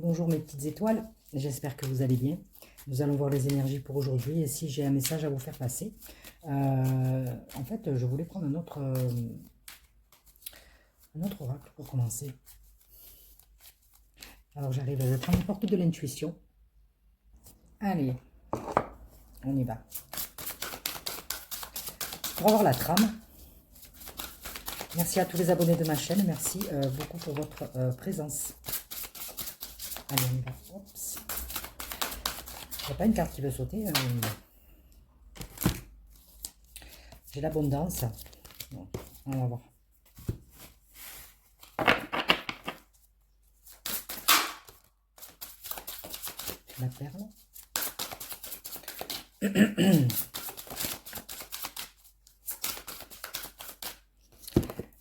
Bonjour mes petites étoiles, j'espère que vous allez bien. Nous allons voir les énergies pour aujourd'hui et si j'ai un message à vous faire passer. En fait, je voulais prendre un autre oracle pour commencer. Alors j'arrive à prendre la porte de l'intuition. Allez, on y va. Pour avoir la trame, merci à tous les abonnés de ma chaîne, merci beaucoup pour votre présence. Allez, on y va. Oups. Il n'y a pas une carte qui veut sauter. J'ai l'abondance. Bon, on va voir. La perle.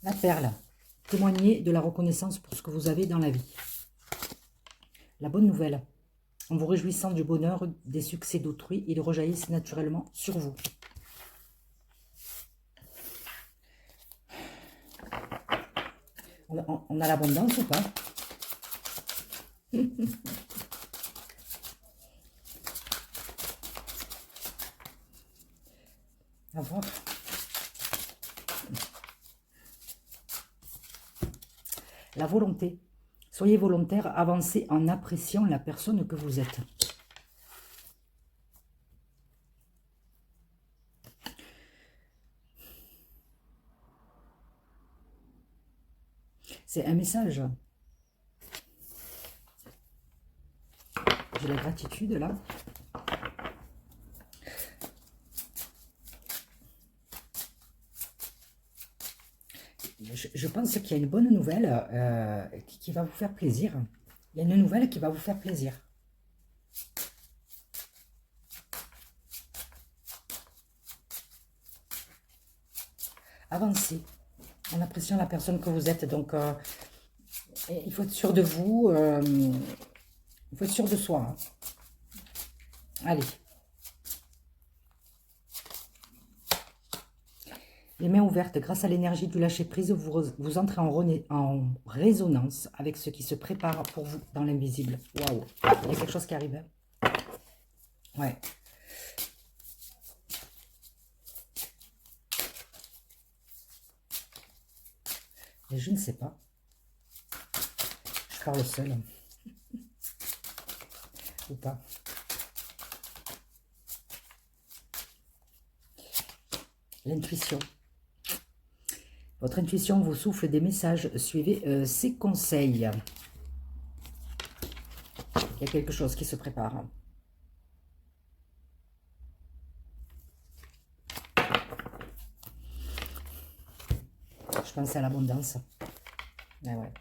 La perle. Témoignez de la reconnaissance pour ce que vous avez dans la vie. La bonne nouvelle. En vous réjouissant du bonheur, des succès d'autrui, ils rejaillissent naturellement sur vous. On a l'abondance ou pas? À voir. La volonté. Soyez volontaire, avancez en appréciant la personne que vous êtes. C'est un message. J'ai la gratitude là. Je pense qu'il y a une bonne nouvelle qui va vous faire plaisir. Il y a une nouvelle qui va vous faire plaisir. Avancez en appréciant la personne que vous êtes. Donc, il faut être sûr de vous. Il faut être sûr de soi. Hein. Allez. Les mains ouvertes, grâce à l'énergie du lâcher-prise, vous entrez en résonance avec ce qui se prépare pour vous dans l'invisible. Waouh! Il y a quelque chose qui arrive. Hein. Ouais. Et je ne sais pas. Je parle seule. Ou pas. L'intuition. Votre intuition vous souffle des messages. Suivez ses conseils. Il y a quelque chose qui se prépare. Je pensais à l'abondance. Ah ouais.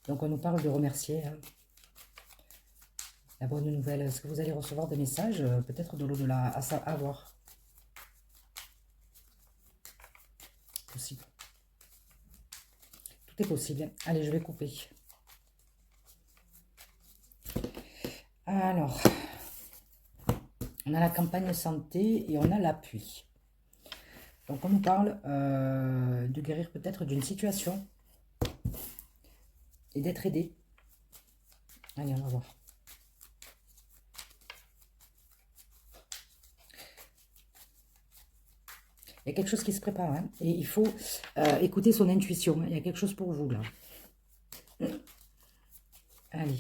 Donc on nous parle de remercier. Hein. La bonne nouvelle, est-ce que vous allez recevoir des messages, peut-être de l'au-delà, à voir. Possible. Tout est possible. Allez, je vais couper. Alors, on a la campagne santé et on a l'appui. Donc on nous parle de guérir peut-être d'une situation et d'être aidé. Allez, on va voir. Il y a quelque chose qui se prépare, hein, et il faut écouter son intuition. Il y a quelque chose pour vous, là. Allez.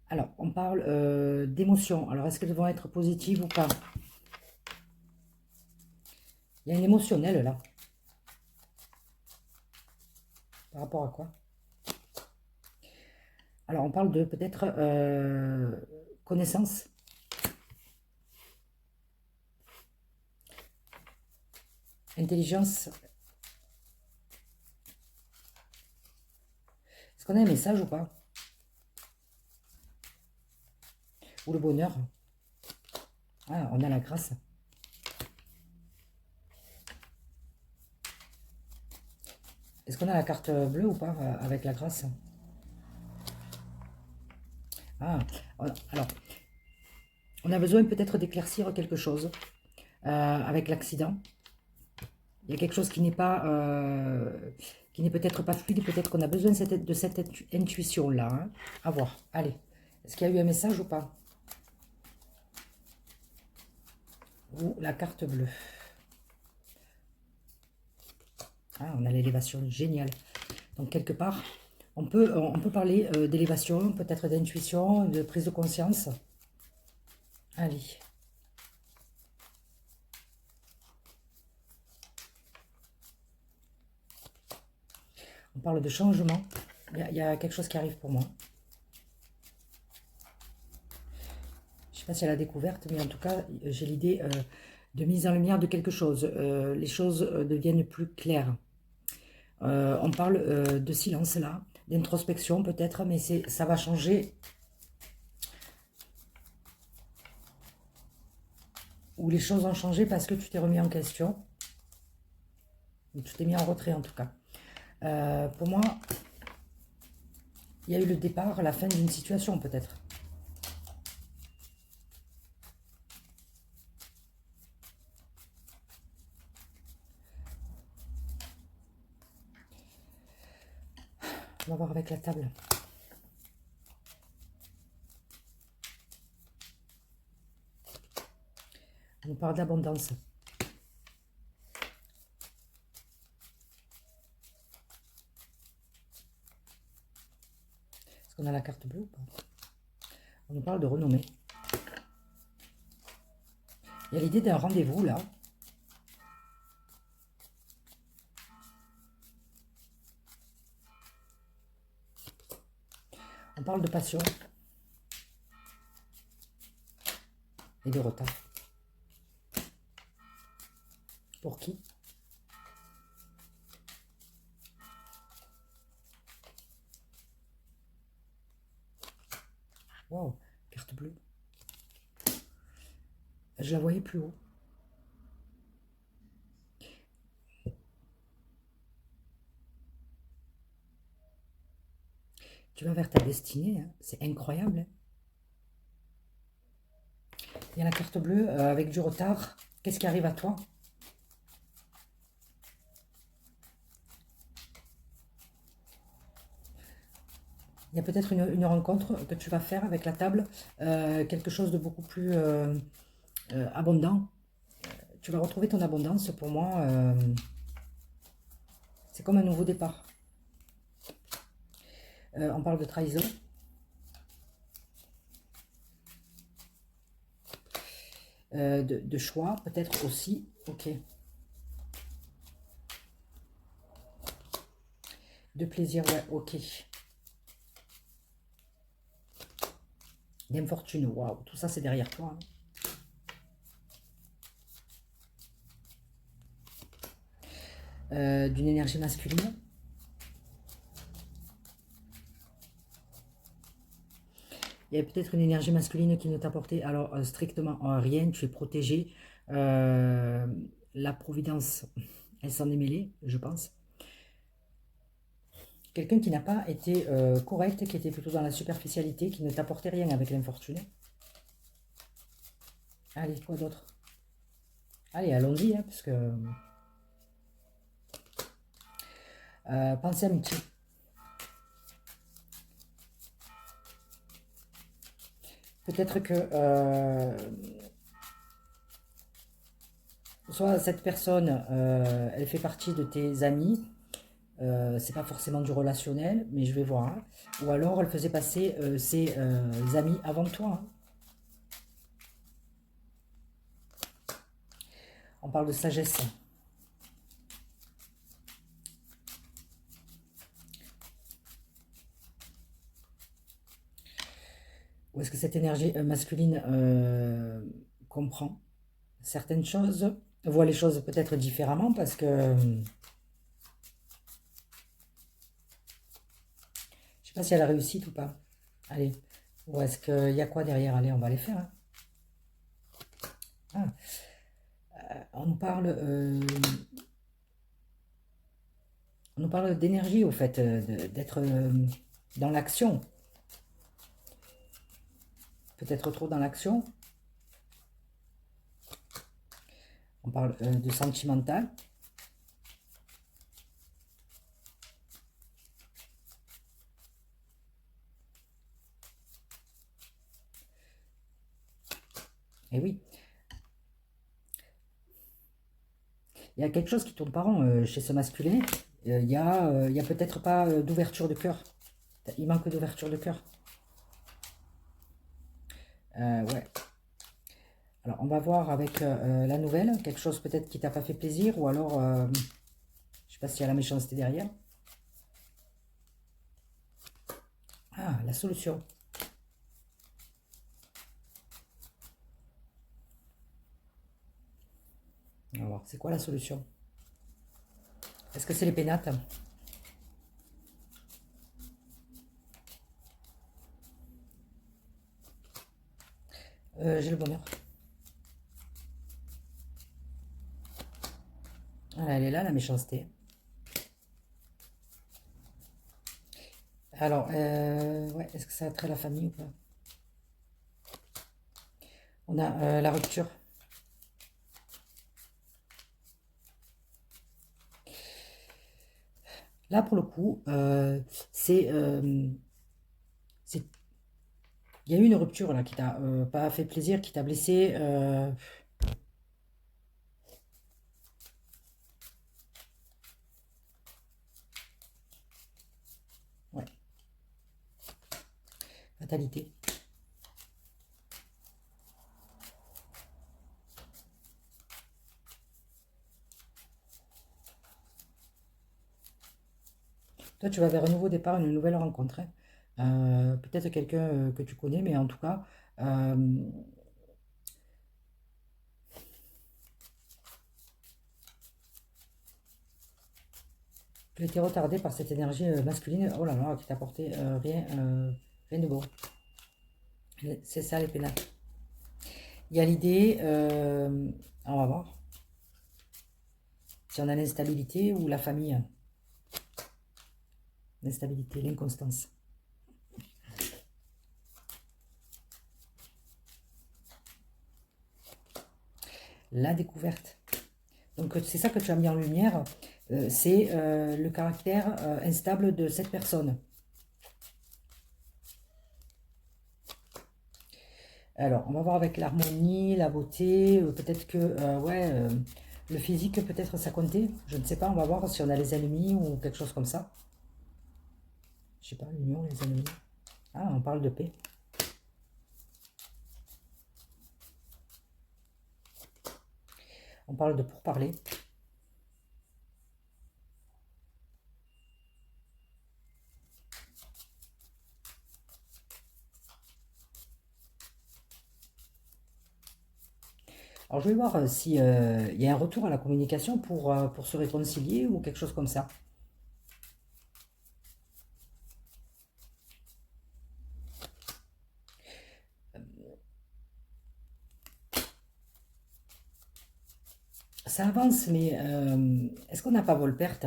Alors, on parle d'émotions. Alors, est-ce qu'elles vont être positives ou pas? Il y a une émotionnelle, là. Par rapport à quoi? Alors, on parle de peut-être connaissance. Intelligence. Est-ce qu'on a un message ou pas? Ou le bonheur? Ah, on a la grâce. Est-ce qu'on a la carte bleue ou pas avec la grâce? Ah, alors, on a besoin peut-être d'éclaircir quelque chose. avec l'accident. Il y a quelque chose qui n'est pas, qui n'est peut-être pas fluide. Peut-être qu'on a besoin de cette intuition-là. Hein. À voir. Allez. Est-ce qu'il y a eu un message ou pas? Ou la carte bleue. Ah, on a l'élévation. Génial. Donc, quelque part, on peut parler d'élévation, peut-être d'intuition, de prise de conscience. Allez. On parle de changement. Il y a quelque chose qui arrive pour moi. Je ne sais pas si elle a découverte, mais en tout cas, j'ai l'idée de mise en lumière de quelque chose. Les choses deviennent plus claires. On parle de silence là, d'introspection peut-être, mais ça va changer. Ou les choses ont changé parce que tu t'es remis en question. Ou tu t'es mis en retrait en tout cas. Pour moi, il y a eu le départ, la fin d'une situation peut-être. On va voir avec la table. On nous parle d'abondance. Est-ce qu'on a la carte bleue ou pas? On nous parle de renommée. Il y a l'idée d'un rendez-vous là. On parle de passion. Et de retard. Pour qui? Wow, carte bleue. Je la voyais plus haut. Tu vas vers ta destinée, hein. C'est incroyable. Hein. Il y a la carte bleue avec du retard. Qu'est-ce qui arrive à toi? Il y a peut-être une rencontre que tu vas faire avec la table, quelque chose de beaucoup plus abondant. Tu vas retrouver ton abondance, pour moi, c'est comme un nouveau départ. On parle de trahison. De choix, peut-être aussi. Ok. De plaisir, ouais, ok. D'infortune, waouh. Tout ça, c'est derrière toi. Hein. D'une énergie masculine. Il y a peut-être une énergie masculine qui ne t'a apporté alors strictement rien, tu es protégé. La providence, elle s'en est mêlée, je pense. Quelqu'un qui n'a pas été correct, qui était plutôt dans la superficialité, qui ne t'apportait rien avec l'infortuné. Allez, quoi d'autre? Allez, allons-y, hein, parce que... pensez amitié. Peut-être que soit cette personne, elle fait partie de tes amis, c'est pas forcément du relationnel, mais je vais voir. Hein. Ou alors elle faisait passer ses amis avant toi. Hein. On parle de sagesse. Ou est-ce que cette énergie masculine comprend certaines choses, voit les choses peut-être différemment parce que... je sais pas si elle a réussi ou pas. Allez. Ou est-ce qu'il y a quoi derrière? Allez, on va les faire. Hein. Ah. On nous parle d'énergie, au fait, d'être dans l'action. Peut-être trop dans l'action. On parle de sentimental. Et oui, il y a quelque chose qui tourne pas rond chez ce masculin. Il y a peut-être pas d'ouverture de cœur. Il manque d'ouverture de cœur. Ouais. Alors, on va voir avec la nouvelle. Quelque chose peut-être qui t'a pas fait plaisir. Ou alors, je sais pas s'il y a la méchanceté derrière. Ah, la solution. On va voir, c'est quoi la solution? Est-ce que c'est les pénates? J'ai le bonheur. Ah, elle est là, la méchanceté. Alors, ouais, est-ce que ça a trait à la famille ou pas? On a la rupture. Là, pour le coup, c'est- il y a eu une rupture là qui t'a pas fait plaisir, qui t'a blessé. Ouais, fatalité. Toi, tu vas vers un nouveau départ, une nouvelle rencontre, hein. Peut-être quelqu'un que tu connais, mais en tout cas, euh, tu as été retardé par cette énergie masculine. Oh là là, qui t'a apporté rien de beau. C'est ça les pénates. Il y a l'idée, on va voir, si on a l'instabilité ou la famille. L'instabilité, l'inconstance. La découverte. Donc c'est ça que tu as mis en lumière, c'est le caractère instable de cette personne. Alors, on va voir avec l'harmonie, la beauté, peut-être que, ouais, le physique, peut-être ça comptait, je ne sais pas, on va voir si on a les ennemis ou quelque chose comme ça. Je sais pas, l'union, les ennemis. Ah, on parle de paix. On parle de pourparler. Alors, je vais voir si il y a un retour à la communication pour se réconcilier ou quelque chose comme ça. Ça avance, mais est-ce qu'on n'a pas vol-perte?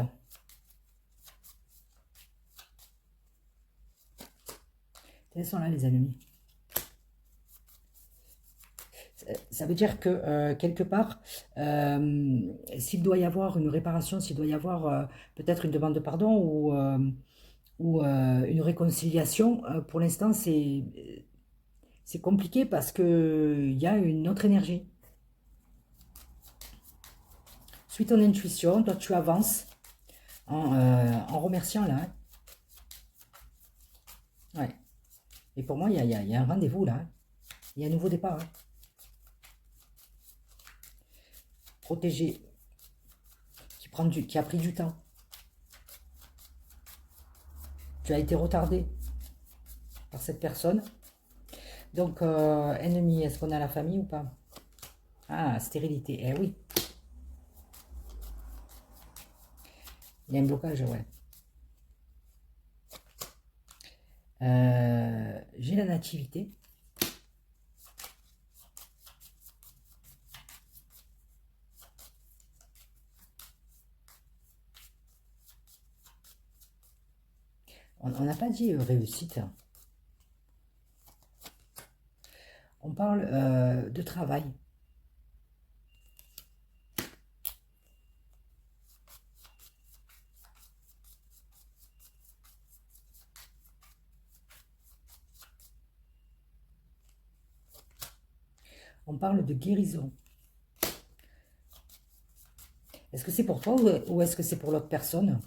Quels sont là les ennemis? Ça veut dire que quelque part, s'il doit y avoir une réparation, s'il doit y avoir peut-être une demande de pardon ou une réconciliation, pour l'instant c'est compliqué parce que il y a une autre énergie. Suis ton intuition, toi tu avances en remerciant là, hein. Ouais. Et pour moi, il y a un rendez-vous là, hein. Il y a un nouveau départ, hein. Protégé, qui a pris du temps. Tu as été retardé par cette personne. Donc, ennemi, est-ce qu'on a la famille ou pas? Ah, stérilité, eh oui. Il y a un blocage, ouais. J'ai la nativité. On n'a pas dit réussite. On parle de travail. On parle de guérison. Est-ce que c'est pour toi ou est-ce que c'est pour l'autre personne?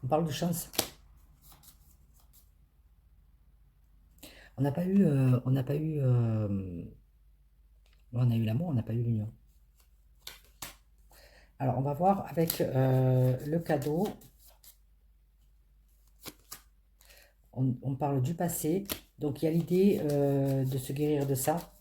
On parle de chance. On n'a pas eu... on n'a pas eu... on a eu l'amour, on n'a pas eu l'union. Alors, on va voir avec le cadeau. On parle du passé. Donc, il y a l'idée de se guérir de ça.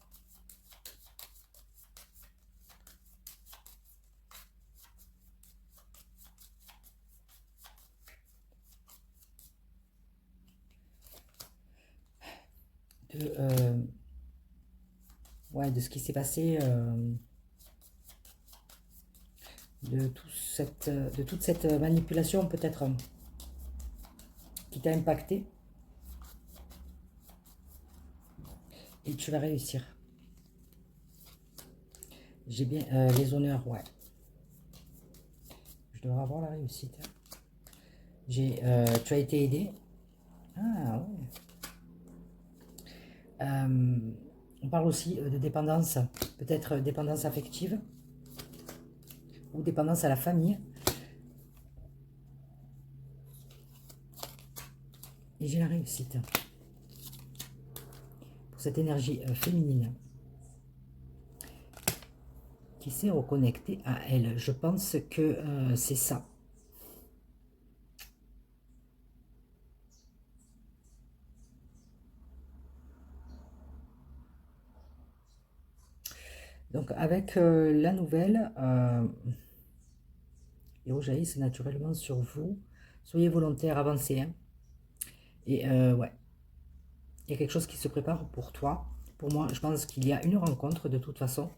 Ouais, de ce qui s'est passé, de toute cette manipulation peut-être qui t'a impacté. Et tu vas réussir. J'ai bien les honneurs, ouais. Je devrais avoir la réussite. Tu as été aidé. Ah ouais. On parle aussi de dépendance, peut-être dépendance affective ou dépendance à la famille. Et j'ai la réussite pour cette énergie féminine qui s'est reconnectée à elle. Je pense que c'est ça. Donc avec la nouvelle, ils rejaillissent naturellement sur vous. Soyez volontaire, avancez. Hein. Et ouais, il y a quelque chose qui se prépare pour toi. Pour moi, je pense qu'il y a une rencontre de toute façon.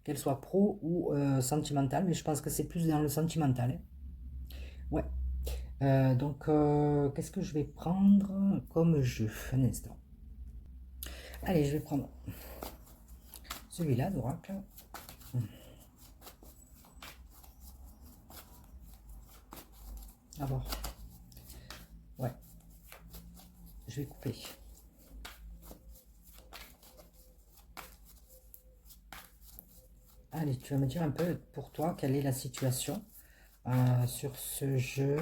Qu'elle soit pro ou sentimentale, mais je pense que c'est plus dans le sentimental. Hein. Ouais. Donc, qu'est-ce que je vais prendre comme jeu? Un instant. Allez, je vais prendre celui-là d'Oracle. À voir. Ouais. Je vais couper. Allez, tu vas me dire un peu pour toi quelle est la situation sur ce jeu.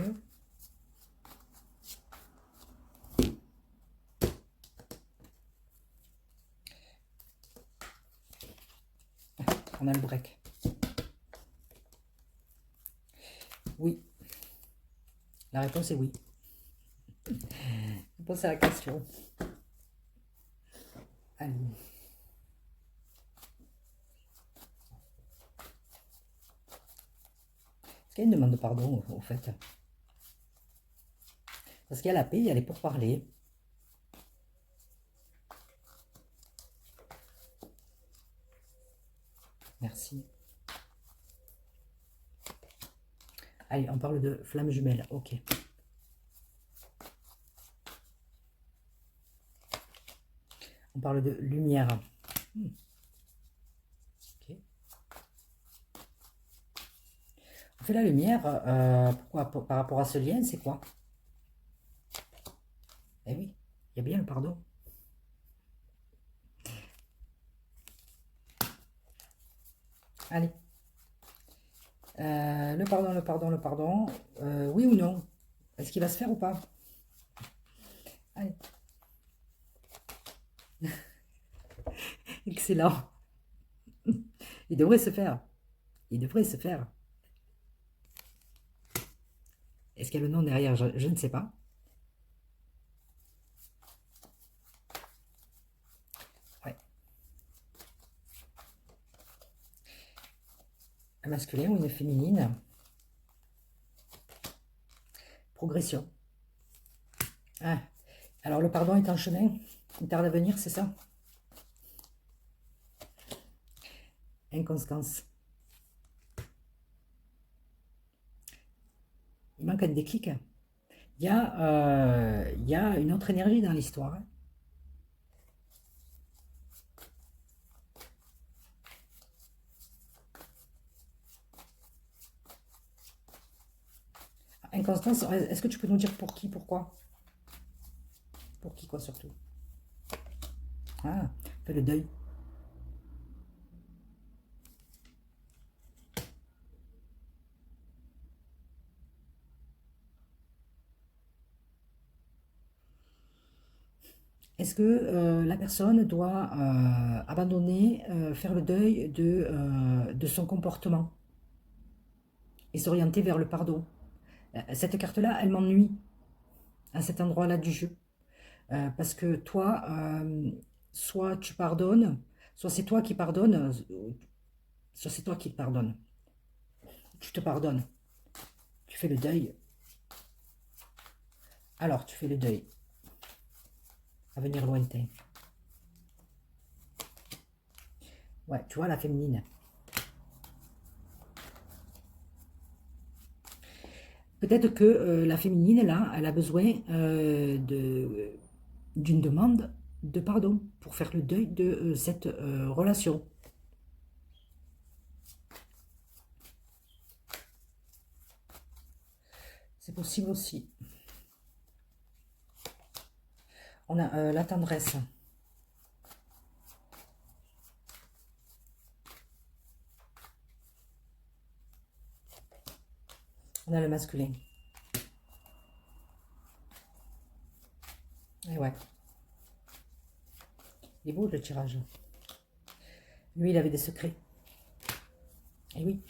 On a le break. Oui. La réponse est oui. Réponse à la question. Allez. Est-ce qu'il y a une demande de pardon au fait? Parce qu'il y a la paix, il y a les pourparlers. Merci. Allez, on parle de flamme jumelle. Ok. On parle de lumière. Ok. On fait la lumière. Pourquoi? Par rapport à ce lien, c'est quoi? Eh oui, il y a bien le pardon. Allez. Le pardon, le pardon, le pardon. Oui ou non? Est-ce qu'il va se faire ou pas? Allez. Excellent. Il devrait se faire. Il devrait se faire. Est-ce qu'il y a le nom derrière? Je ne sais pas. Ouais. Un masculin ou une féminine? Progression. Ah. Alors le pardon est en chemin. Il tarde à venir, c'est ça? Inconstance. Il manque un déclic. Il y a une autre énergie dans l'histoire. Hein. Inconstance, est-ce que tu peux nous dire pour qui, pourquoi? Pour qui, quoi, surtout? Ah, fais le deuil. Est-ce que la personne doit abandonner, faire le deuil de son comportement et s'orienter vers le pardon? Cette carte-là, elle m'ennuie à cet endroit-là du jeu. Parce que toi, soit tu pardonnes, soit c'est toi qui pardonnes, soit c'est toi qui te pardonnes. Tu te pardonnes. Tu fais le deuil. Alors, tu fais le deuil. Avenir lointain. Ouais, tu vois la féminine. Peut-être que la féminine, là, elle a besoin d'une demande de pardon pour faire le deuil de cette relation. C'est possible aussi. On a la tendresse. On a le masculin. Et ouais. Il est beau le tirage. Lui, il avait des secrets. Et oui.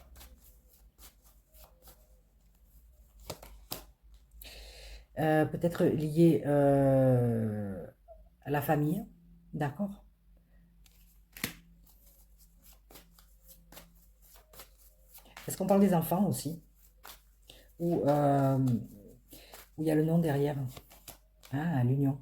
Peut-être lié à la famille. D'accord. Est-ce qu'on parle des enfants aussi? Ou où il y a le nom derrière? Ah, l'union.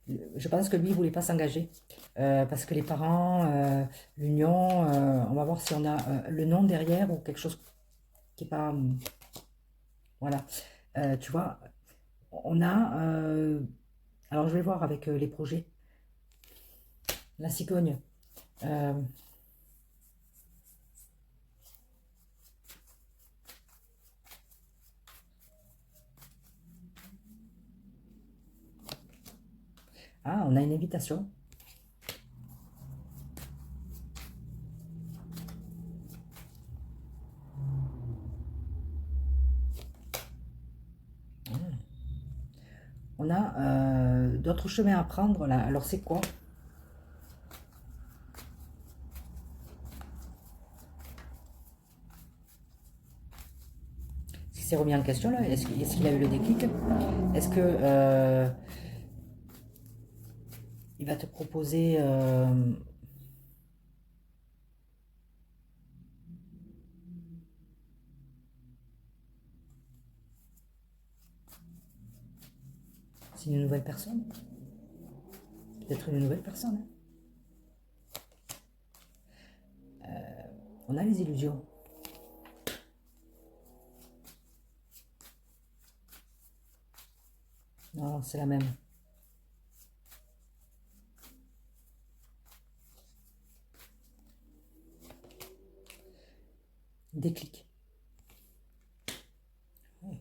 Je pense que lui, il ne voulait pas s'engager. Parce que les parents, l'union, on va voir si on a le nom derrière ou quelque chose qui n'est pas... voilà. Tu vois, on a... alors, je vais voir avec les projets. La cigogne. Euh, ah, on a une invitation. On a d'autres chemins à prendre là. Alors, c'est quoi? Est-ce qu'il s'est remis en question là? Est-ce qu'il a eu le déclic? Est-ce que il va te proposer c'est une nouvelle personne? Peut-être une nouvelle personne. On a les illusions. Non, c'est la même. Déclic. Ouais.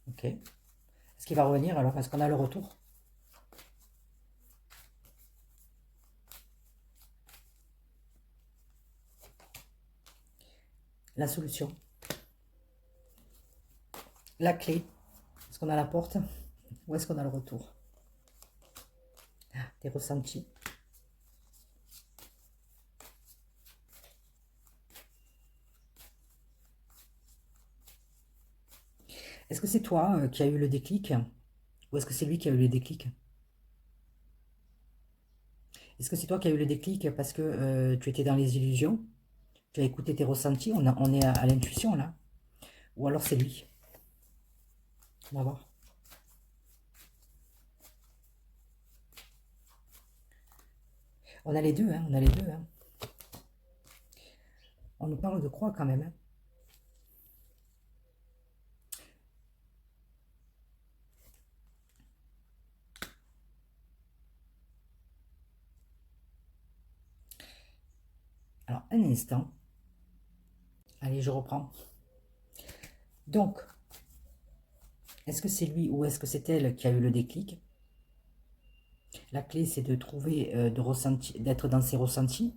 Ok. Est-ce qu'il va revenir alors? Est-ce qu'on a le retour? La solution. La clé. Est-ce qu'on a la porte? Ou est-ce qu'on a le retour? Ah, tes ressentis. Est-ce que c'est toi qui as eu le déclic? Ou est-ce que c'est lui qui a eu le déclic? Est-ce que c'est toi qui as eu le déclic parce que tu étais dans les illusions? Tu as écouté tes ressentis? On est à l'intuition là. Ou alors c'est lui? On va voir. On a les deux, hein, on a les deux. Hein. On nous parle de croix quand même. Hein. un instant. Allez, je reprends. Donc, est-ce que c'est lui ou est-ce que c'est elle qui a eu le déclic? La clé, c'est de trouver, d'être dans ses ressentis.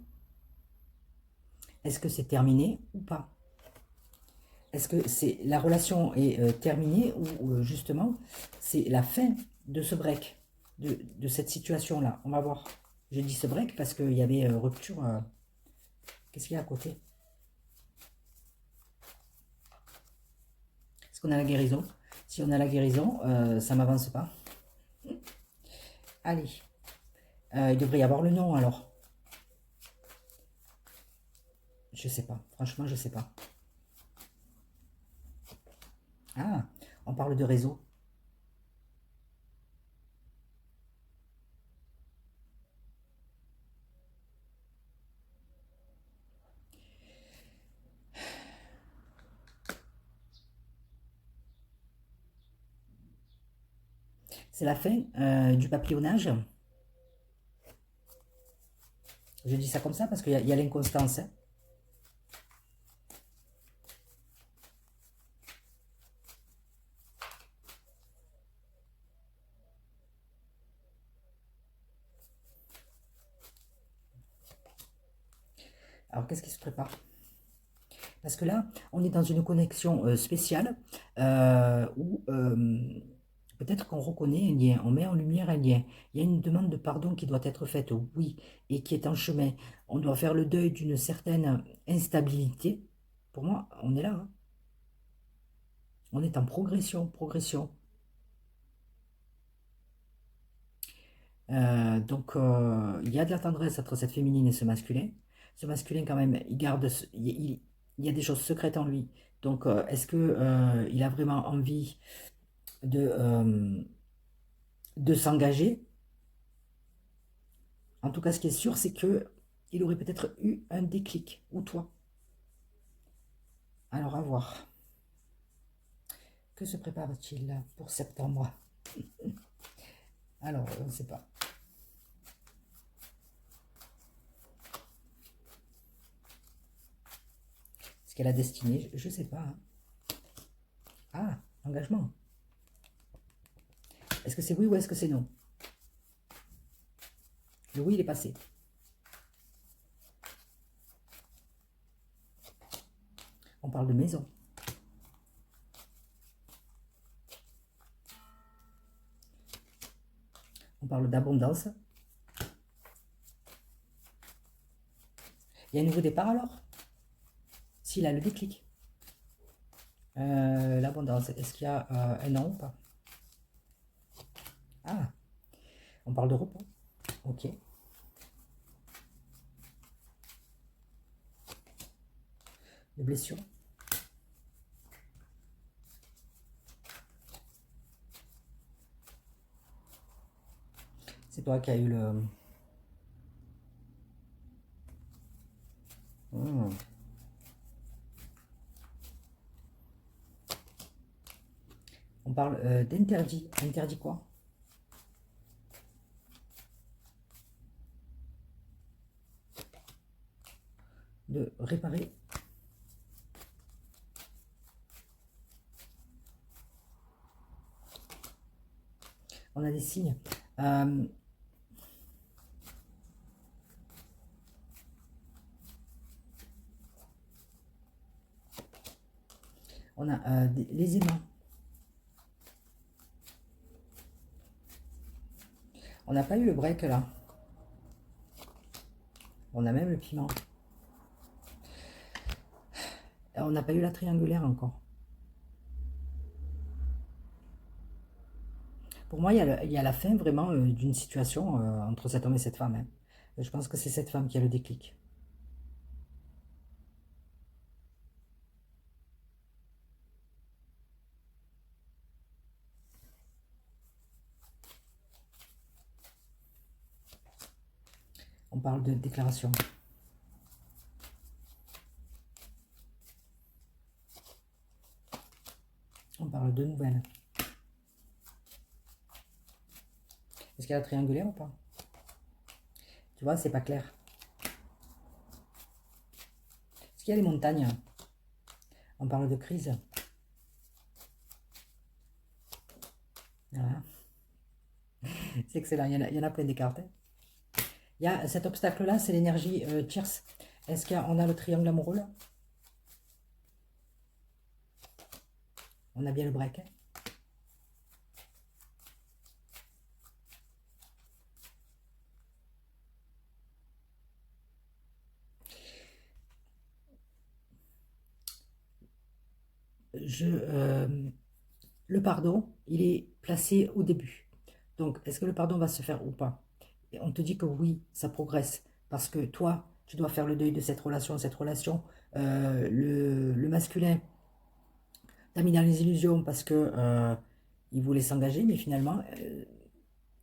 Est-ce que c'est terminé ou pas? Est-ce que c'est la relation est terminée ou justement c'est la fin de ce break, de cette situation-là? On va voir. Je dis ce break parce qu'il y avait rupture. Qu'est-ce qu'il y a à côté? Est-ce qu'on a la guérison? Si on a la guérison, ça ne m'avance pas. Allez. Il devrait y avoir le nom alors. Je sais pas. Franchement, je sais pas. Ah, on parle de réseau. C'est la fin du papillonnage. Je dis ça comme ça parce qu'il y a l'inconstance. Hein. Alors, qu'est-ce qui se prépare? Parce que là, on est dans une connexion spéciale où peut-être qu'on reconnaît un lien, on met en lumière un lien. Il y a une demande de pardon qui doit être faite, oui, et qui est en chemin. On doit faire le deuil d'une certaine instabilité. Pour moi, on est là. Hein. On est en progression, progression. Donc, il y a de la tendresse entre cette féminine et ce masculin. Ce masculin, quand même, il garde, il y a des choses secrètes en lui. Donc, est-ce que il a vraiment envie de s'engager? En tout cas, ce qui est sûr, c'est que il aurait peut-être eu un déclic, ou toi. Alors, à voir. Que se prépare-t-il pour septembre? Alors, on ne sait pas. Est-ce qu'elle a destinée? Je ne sais pas. Hein. Ah, engagement. Est-ce que c'est oui ou est-ce que c'est non? Le oui, il est passé. On parle de maison. On parle d'abondance. Il y a un nouveau départ alors? S'il a le déclic. L'abondance, est-ce qu'il y a un an ou pas? Ah, on parle de repos. Ok. De blessures. C'est toi qui as eu le... On parle d'interdit. Interdit quoi? De réparer. On a des signes. On a les aimants. On n'a pas eu le break là. On a même le piment. On n'a pas eu la triangulaire encore. Pour moi, il y a la fin vraiment d'une situation entre cet homme et cette femme. Hein. Je pense que c'est cette femme qui a le déclic. On parle de déclaration. On parle de nouvelles. Est-ce qu'il y a la triangulaire ou pas? Tu vois, c'est pas clair. qu'il y a les montagnes? On parle de crise. Voilà. C'est excellent, il y en a plein des cartes. Hein. Il y a cet obstacle-là, c'est l'énergie tierce. Est-ce qu'on a le triangle amoureux là? On a bien le break. Hein. Le pardon, il est placé au début. Donc, est-ce que le pardon va se faire ou pas? Et on te dit que oui, ça progresse. Parce que toi, tu dois faire le deuil de cette relation. Cette relation, le masculin t'a mis dans les illusions parce que il voulait s'engager, mais finalement,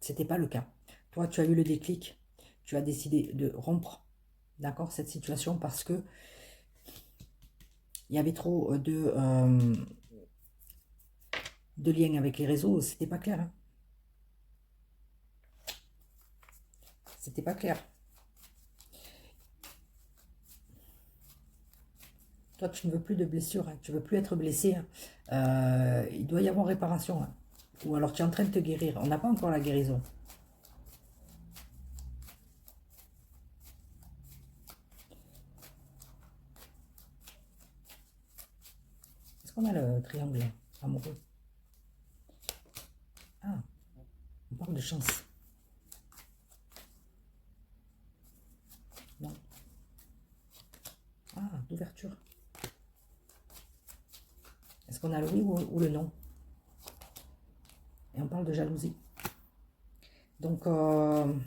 c'était pas le cas. Toi, tu as eu le déclic. Tu as décidé de rompre, d'accord, cette situation parce que il y avait trop de liens avec les réseaux. C'était pas clair. Hein. C'était pas clair. Toi, tu ne veux plus de blessures, hein. Tu ne veux plus être blessé. Hein. Il doit y avoir réparation. Hein. Ou alors tu es en train de te guérir. On n'a pas encore la guérison. Est-ce qu'on a le triangle amoureux? Ah, on parle de chance. Non. Ah, d'ouverture. Est-ce qu'on a le oui ou le non? Et on parle de jalousie. Donc, on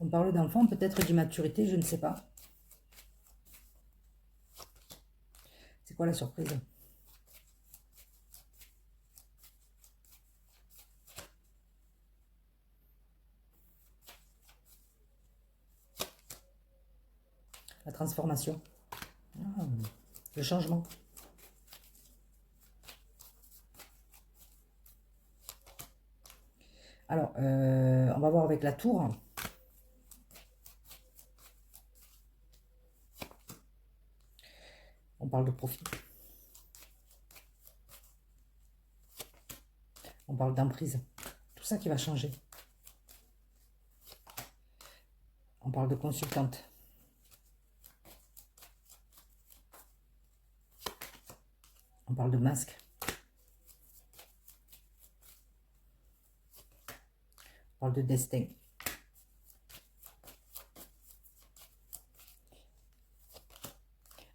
parle d'enfant, peut-être d'immaturité, je ne sais pas. C'est quoi la surprise? La transformation. Ah, le changement. Alors, on va voir avec la tour. On parle de profit. On parle d'emprise. Tout ça qui va changer. On parle de consultante. On parle de masque. On parle de destin.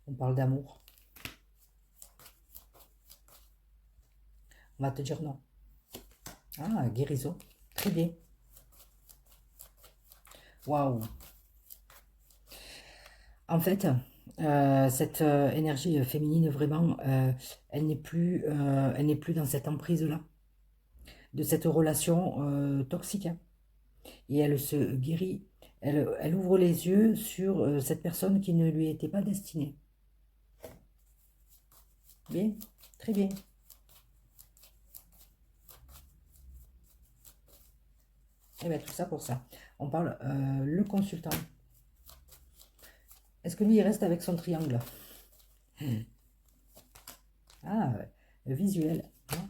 On parle d'amour. On va te dire non. Ah, guérison. Très bien. Waouh. En fait, cette énergie féminine, vraiment, elle n'est plus dans cette emprise-là, de cette relation toxique. Hein. Et elle se guérit, elle ouvre les yeux sur cette personne qui ne lui était pas destinée. Bien, très bien. Et bien tout ça pour ça. On parle le consultant. Est-ce que lui, il reste avec son triangle? Ah, visuel. Ah.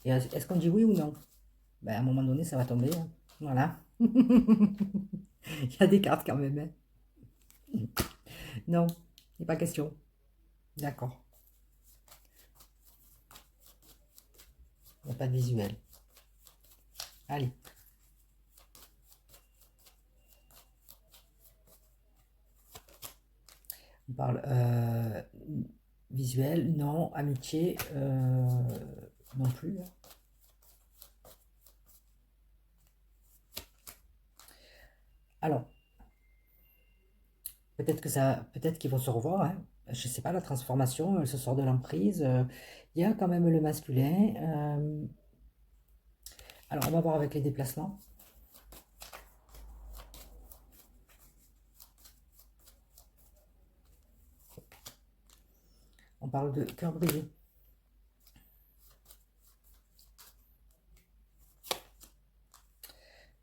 Et est-ce qu'on dit oui ou non? Ben, à un moment donné, ça va tomber. Hein. Voilà. Il y a des cartes quand même. Hein. Non, il n'est pas question. D'accord. Il n'y a pas de visuel. Allez. On parle visuel, non. Amitié, non plus. Hein. Alors, peut-être qu'ils vont se revoir. Hein. Je ne sais pas, la transformation, elle se sort de l'emprise. Il y a quand même le masculin. Alors, on va voir avec les déplacements. On parle de cœur brisé.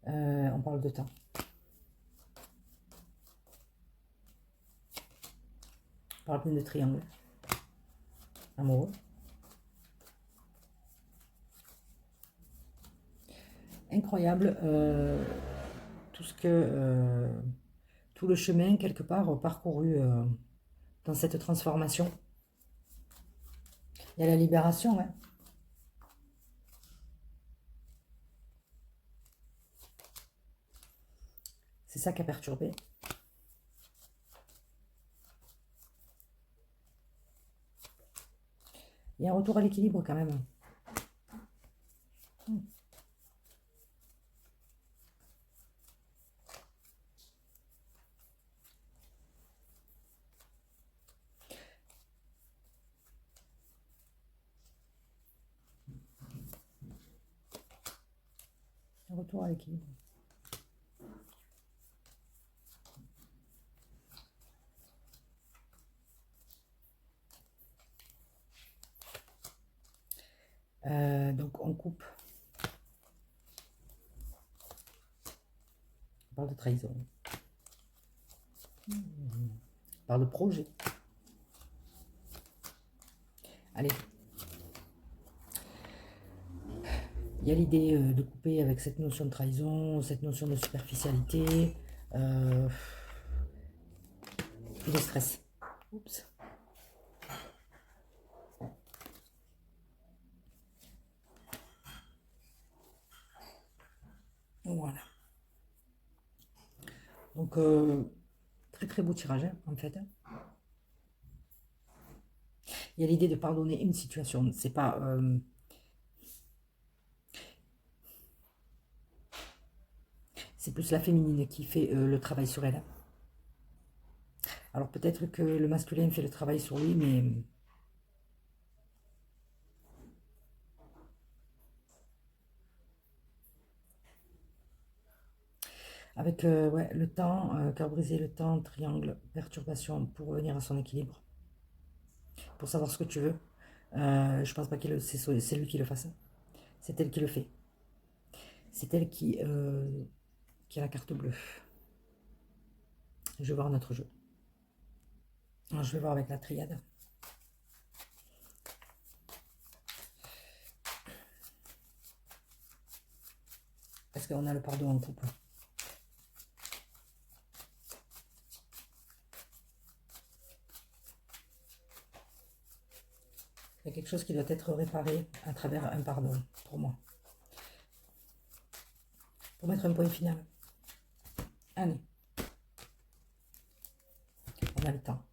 On parle de temps. On parle de triangle. Amoureux. Incroyable. Tout le chemin, quelque part, parcouru dans cette transformation. Il y a la libération, hein. C'est ça qui a perturbé. Il y a un retour à l'équilibre quand même. Un retour à l'équilibre. Donc on coupe. On parle de trahison. On parle de projet. Allez. Il y a l'idée de couper avec cette notion de trahison, cette notion de superficialité, et de stress. Oups. Voilà. Donc, très très beau tirage, hein, en fait. Il y a l'idée de pardonner une situation. C'est pas... c'est plus la féminine qui fait le travail sur elle. Alors peut-être que le masculin fait le travail sur lui, mais... Avec ouais, le temps, cœur brisé, le temps, triangle, perturbation, pour revenir à son équilibre. Pour savoir ce que tu veux. Je pense pas que c'est lui qui le fasse. C'est elle qui le fait. C'est elle qui a la carte bleue. Je vais voir notre jeu. Alors, je vais voir avec la triade. Est-ce qu'on a le pardon en couple? Il y a quelque chose qui doit être réparé à travers un pardon, pour moi. Pour mettre un point final. Allez. On a le temps.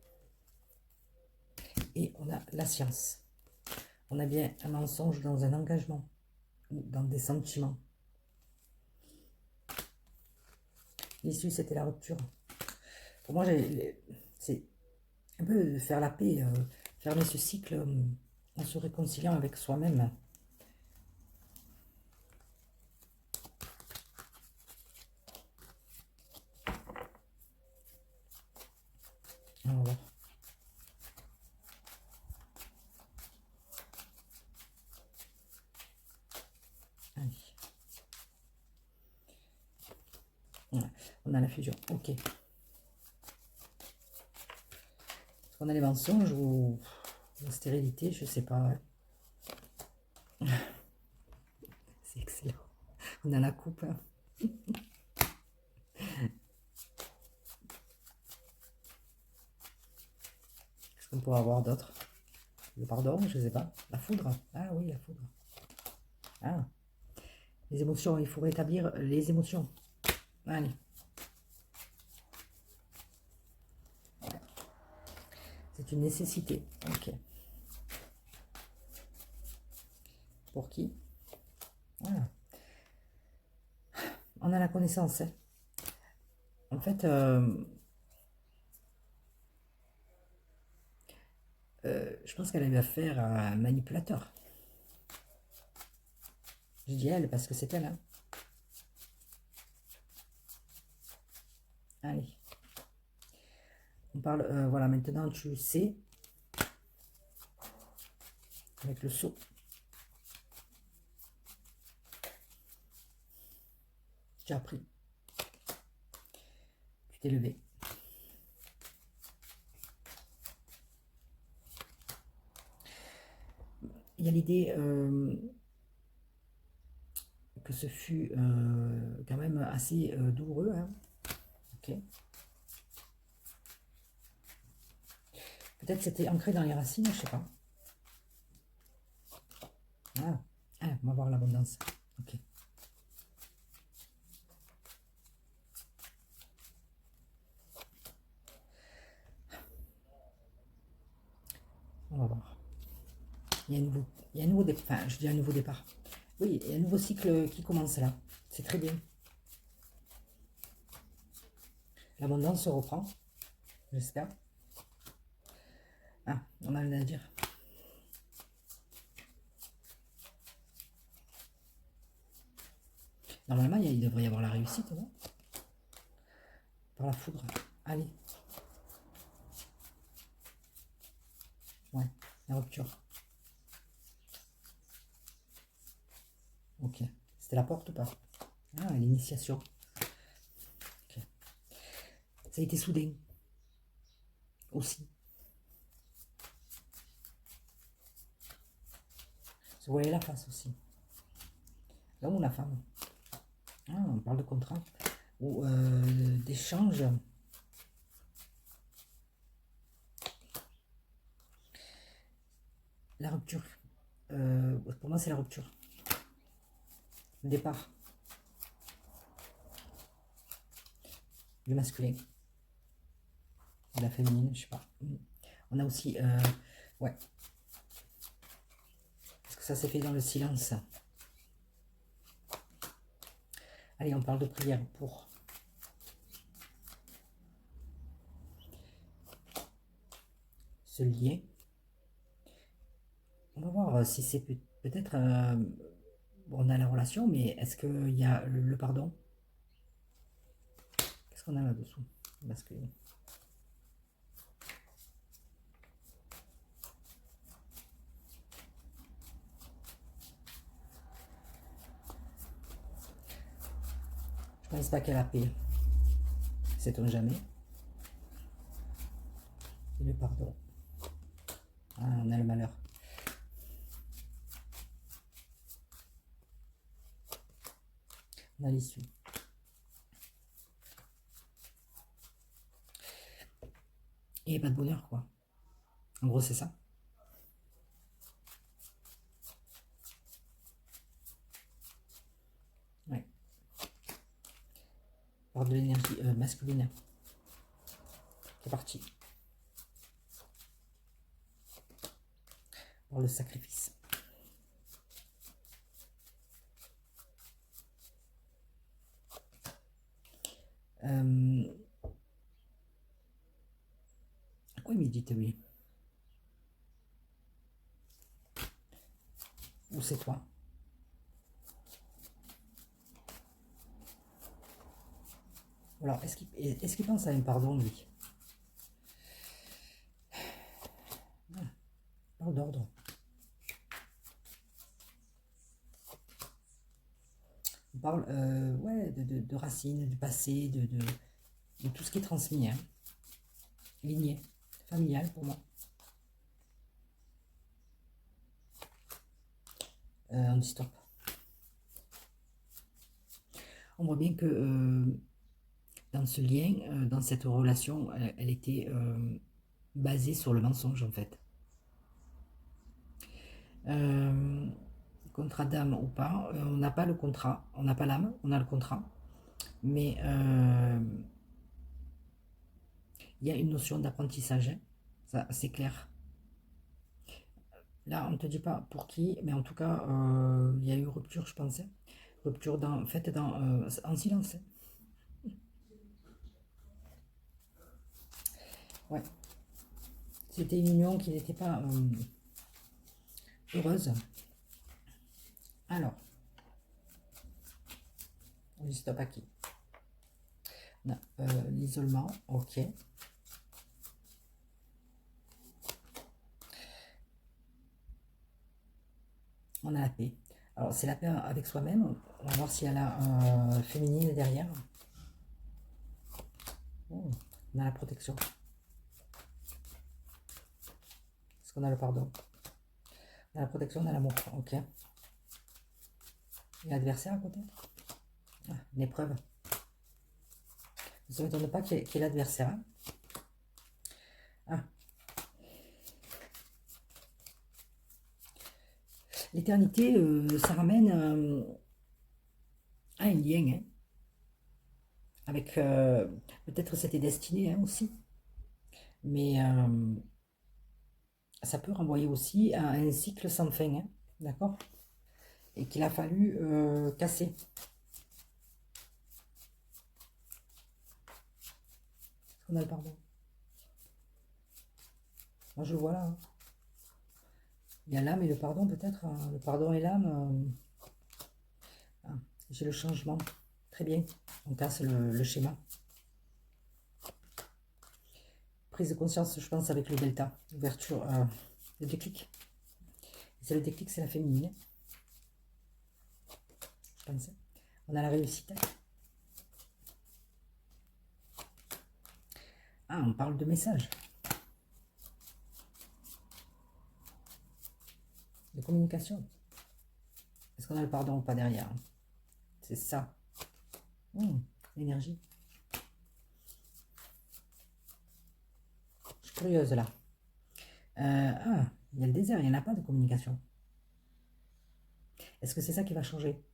Et on a la science. On a bien un mensonge dans un engagement. Ou dans des sentiments. L'issue, c'était la rupture. Pour moi, c'est un peu faire la paix, fermer ce cycle en se réconciliant avec soi-même. On va voir. Allez. Ouais, on a la fusion, ok. Est-ce qu'on a les mensonges ou la stérilité, je sais pas. C'est excellent. On a la coupe. Qu'est-ce qu'on pourrait avoir d'autre? Le pardon, je sais pas. La foudre. Ah oui, la foudre. Ah. Les émotions, il faut rétablir les émotions. Allez. C'est une nécessité. Ok. Pour qui? Voilà. On a la connaissance. Hein. En fait, je pense qu'elle a eu affaire à un manipulateur. Je dis elle parce que c'est elle. Hein. Allez. On parle, voilà, maintenant tu sais, avec le seau. Tu as appris. Tu t'es levé. Il y a l'idée que ce fut quand même assez douloureux. Hein. Ok. Peut-être c'était ancré dans les racines, je sais pas. Ah, ah, on va voir l'abondance. Ok. On va voir. Il y a un nouveau départ. Enfin, je dis un nouveau départ. Oui, il y a un nouveau cycle qui commence là. C'est très bien. L'abondance se reprend. J'espère. Ah, on a rien à dire. Normalement, il devrait y avoir la réussite, non? Par la foudre. Allez. Ouais, la rupture. Ok. C'était la porte ou pas? Ah, l'initiation. Ok. Ça a été soudain. Aussi. Se voyez la face aussi. L'homme ou la femme? Ah, on parle de contrat. Ou d'échange. La rupture. Pour moi, c'est la rupture. Le départ. Du masculin. De la féminine, je sais pas. On a aussi... ouais. Est-ce que ça s'est fait dans le silence? Allez, on parle de prière pour... ce lien. On va voir si c'est peut-être... on a la relation, mais est-ce qu'il y a le pardon? Qu'est-ce qu'on a là-dessous? Masculin. Je pense pas qu'elle a paix. Sait-on jamais? Et le pardon. Ah, on a le malheur. On a l'issue. Et pas de bonheur, quoi. En gros, c'est ça. Ouais. Par de l'énergie masculine. C'est parti. Par le sacrifice. Oui, mais dites oui. Ou c'est toi? Alors, est-ce qu'il pense à un pardon, lui? Parle d'ordre. On parle ouais, de racines, du passé, de tout ce qui est transmis. Hein. Lignée, familiale pour moi. On dit stop. On voit bien que dans ce lien, dans cette relation, elle était basée sur le mensonge en fait. Contrat d'âme ou pas, on n'a pas le contrat, on n'a pas l'âme, on a le contrat, mais il y a une notion d'apprentissage, hein. Ça c'est clair. Là, on ne te dit pas pour qui, mais en tout cas, il y a eu rupture, je pensais. Rupture faite en silence. Ouais. C'était une union qui n'était pas heureuse. Alors, on dit stop à qui? L'isolement, ok. On a la paix. Alors, c'est la paix avec soi-même. On va voir s'il y a la féminine derrière. Oh, on a la protection. Est-ce qu'on a le pardon? On a la protection, on a l'amour. Ok. Et l'adversaire à côté? Ah, une épreuve. Ça ne m'étonne pas qu'il y ait l'adversaire. Hein. Ah. L'éternité, ça ramène à un lien. Hein, avec peut-être c'était destiné hein, aussi. Mais ça peut renvoyer aussi à un cycle sans fin. Hein, d'accord? Et qu'il a fallu casser. On a le pardon. Moi je le vois là. Hein. Il y a l'âme et le pardon peut-être. Hein. Le pardon et l'âme. Ah, j'ai le changement. Très bien. On casse le schéma. Prise de conscience, je pense, avec le delta. Ouverture, le déclic. C'est le déclic, c'est la féminine. Je pense. On a la réussite. Ah, on parle de message. De communication. Est-ce qu'on a le pardon ou pas derrière? C'est ça. L'énergie. Je suis curieuse là. Ah, il y a le désert, il n'y en a pas de communication. Est-ce que c'est ça qui va changer?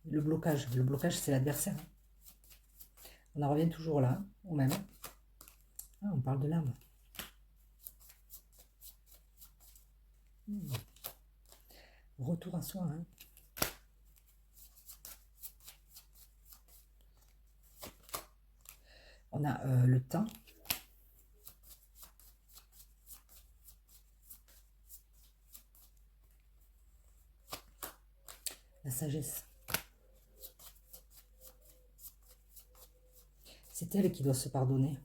Le blocage. Le blocage, c'est l'adversaire. On en revient toujours là, au même. Ah, on parle de l'âme. Retour à soi. Hein. On a le temps. La sagesse. C'est elle qui doit se pardonner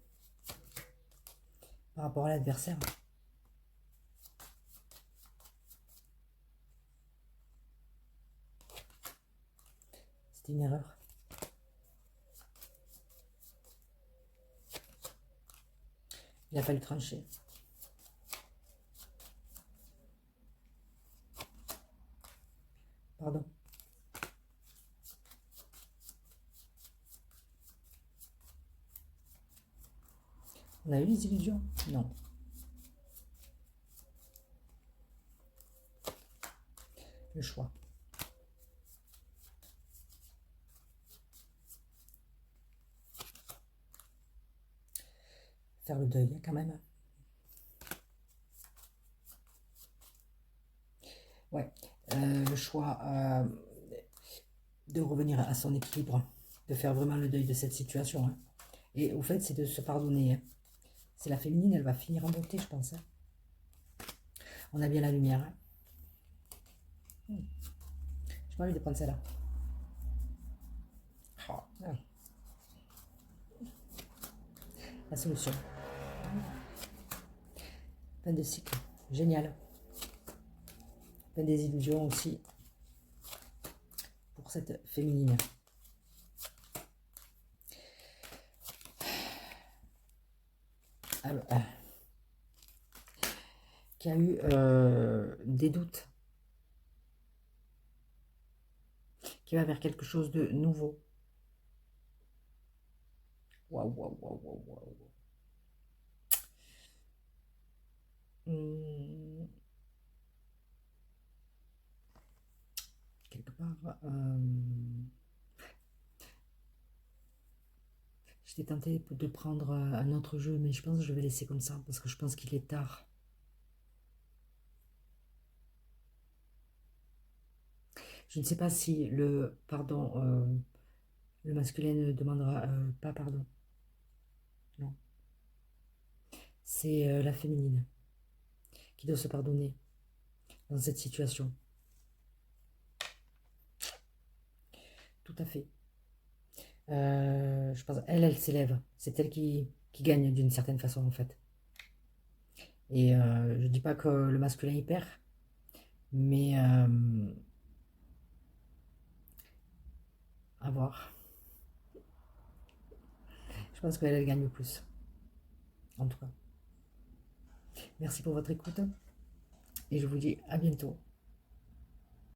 par rapport à l'adversaire. C'était une erreur. Il a fallu trancher. Pardon. On a eu les illusions? Non. Le choix. Faire le deuil quand même. Ouais. Le choix de revenir à son équilibre. De faire vraiment le deuil de cette situation. Hein. Et au fait, c'est de se pardonner. Hein. C'est la féminine, elle va finir en beauté, je pense. Hein. On a bien la lumière. Hein. J'ai pas envie de prendre celle-là. Oh, ah. La solution. Plein de cycles. Génial. Plein des illusions aussi. Pour cette féminine. Alors, qui a eu des doutes. Qui va vers quelque chose de nouveau. Waouh, waouh, waouh, waouh, waouh. Quelque part, j'étais tentée de prendre un autre jeu, mais je pense que je vais laisser comme ça, parce que je pense qu'il est tard. Je ne sais pas si le pardon, le masculin ne demandera pas pardon. Non. C'est la féminine qui doit se pardonner dans cette situation. Tout à fait. Je pense elle s'élève. C'est elle qui gagne d'une certaine façon en fait. Et je dis pas que le masculin y perd, mais À voir. Je pense qu'elle gagne le plus. En tout cas. Merci pour votre écoute. Et je vous dis à bientôt.